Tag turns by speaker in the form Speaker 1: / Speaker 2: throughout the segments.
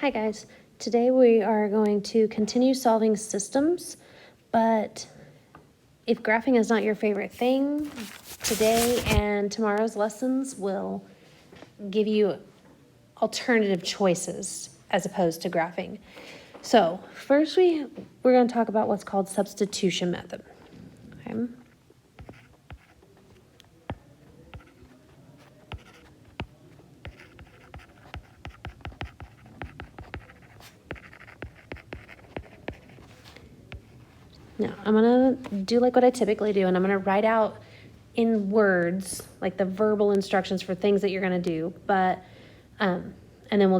Speaker 1: Hi guys, today we are going to continue solving systems, but if graphing is not your favorite thing, today and tomorrow's lessons will give you alternative choices as opposed to graphing. So first we're going to talk about what's called substitution method. Okay. Now, I'm going to do like what I typically do, and I'm going to write out in words, like the verbal instructions for things that you're going to do, but, and then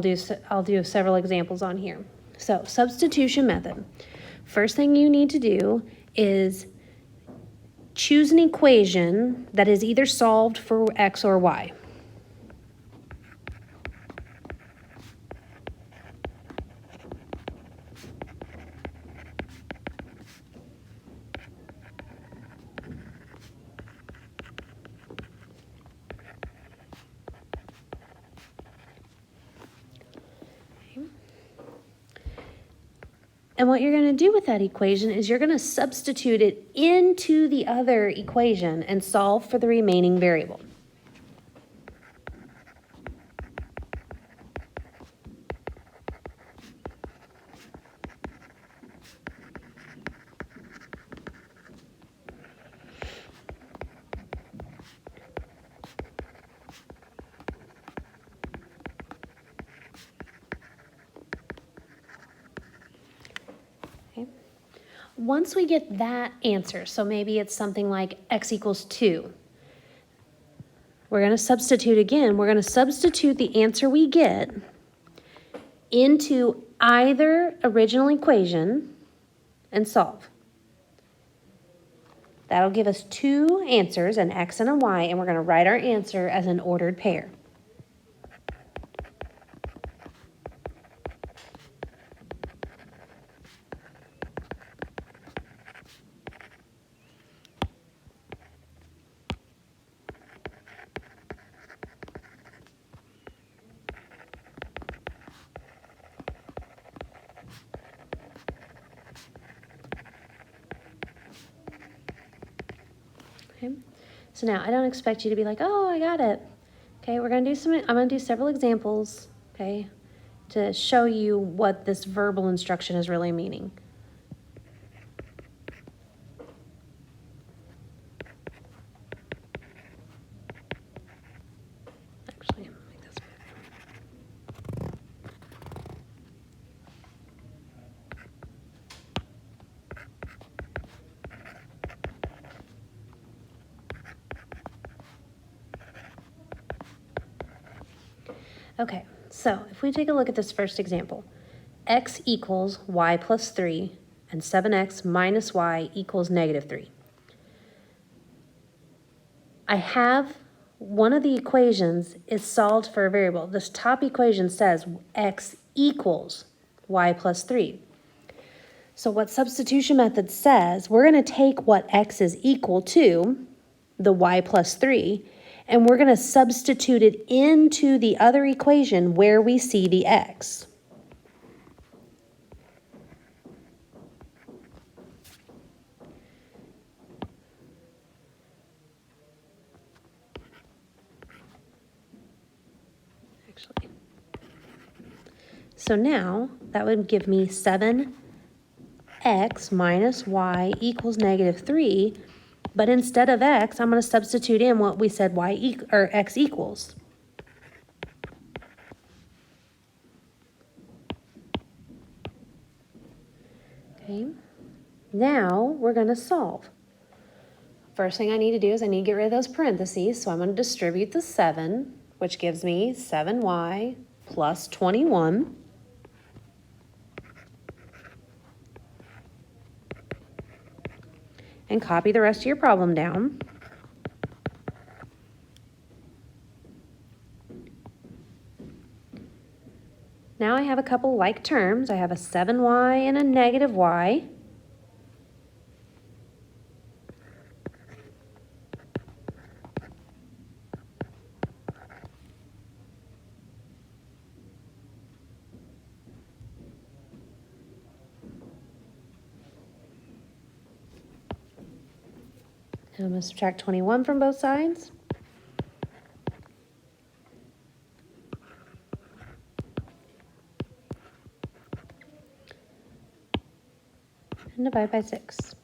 Speaker 1: I'll do several examples on here. So, substitution method. First thing you need to do is choose an equation that is either solved for X or Y. And what you're going to do with that equation is you're going to substitute it into the other equation and solve for the remaining variable. Okay. Once we get that answer, so maybe it's something like x equals 2, we're going to substitute again. We're going to substitute the answer we get into either original equation and solve. That'll give us two answers, an x and a y, and we're going to write our answer as an ordered pair. Okay. So now I don't expect you to be like, oh, I got it. Okay, I'm going to do several examples, okay, to show you what this verbal instruction is really meaning. Actually, I'm going to make this Okay, so if we take a look at this first example, x equals y plus 3 and 7x minus y equals negative 3. I have one of the equations is solved for a variable. This top equation says x equals y plus 3. So what substitution method says, we're going to take what x is equal to, the y plus 3, and we're going to substitute it into the other equation where we see the x. Actually. So now that would give me 7x minus y equals negative 3. But instead of x, I'm going to substitute in what we said x equals. Okay. Now we're going to solve. First thing I need to do is I need to get rid of those parentheses. So I'm going to distribute the 7, which gives me 7y plus 21. And copy the rest of your problem down. Now I have a couple like terms. I have a 7y and a negative y. And I'm going to subtract 21 from both sides. And divide by 6.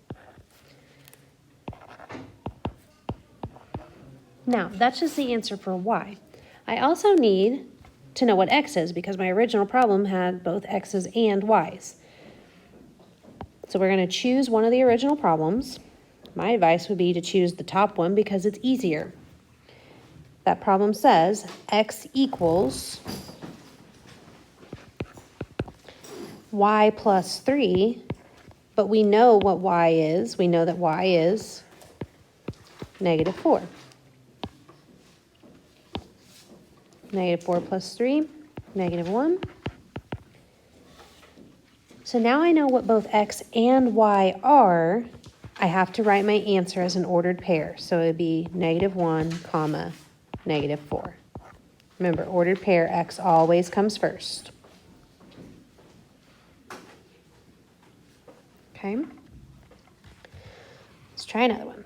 Speaker 1: Now, that's just the answer for y. I also need to know what x is because my original problem had both x's and y's. So we're going to choose one of the original problems. My advice would be to choose the top one because it's easier. That problem says x equals y plus 3, but we know what y is. We know that y is negative 4. Negative 4 plus 3, negative 1. So now I know what both x and y are. I have to write my answer as an ordered pair. So it would be negative 1, comma, negative 4. Remember, ordered pair, x always comes first. Okay. Let's try another one.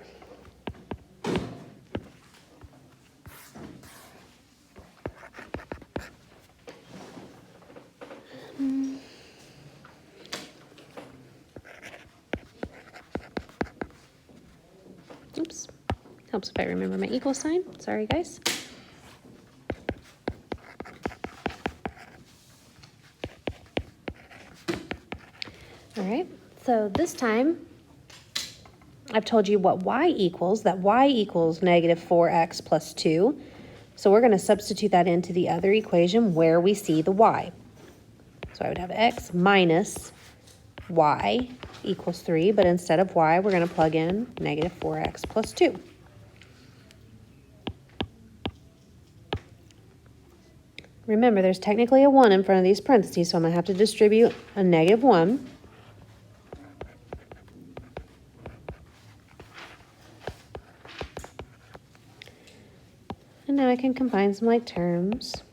Speaker 1: Oops. Helps if I remember my equal sign. Sorry, guys. All right, so this time I've told you what y equals, that y equals negative 4x plus 2. So we're going to substitute that into the other equation where we see the y. So I would have x minus y equals 3, but instead of y, we're going to plug in negative 4x plus 2. Remember, there's technically a 1 in front of these parentheses, so I'm going to have to distribute a negative 1. And now I can combine some like terms.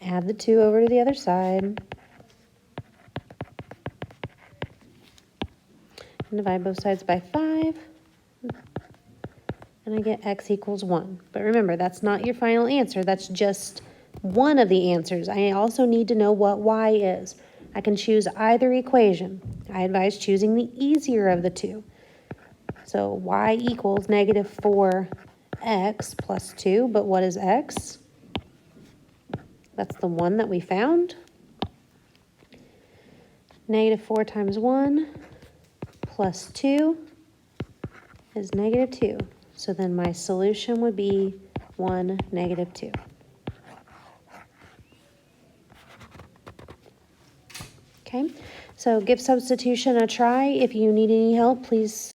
Speaker 1: Add the 2 over to the other side. And divide both sides by 5. And I get x equals 1. But remember, that's not your final answer. That's just one of the answers. I also need to know what y is. I can choose either equation. I advise choosing the easier of the two. So y equals negative 4x plus 2. But what is x? That's the one that we found. Negative 4 times 1 plus 2 is negative 2. So then my solution would be 1, negative 2. Okay, so give substitution a try. If you need any help, please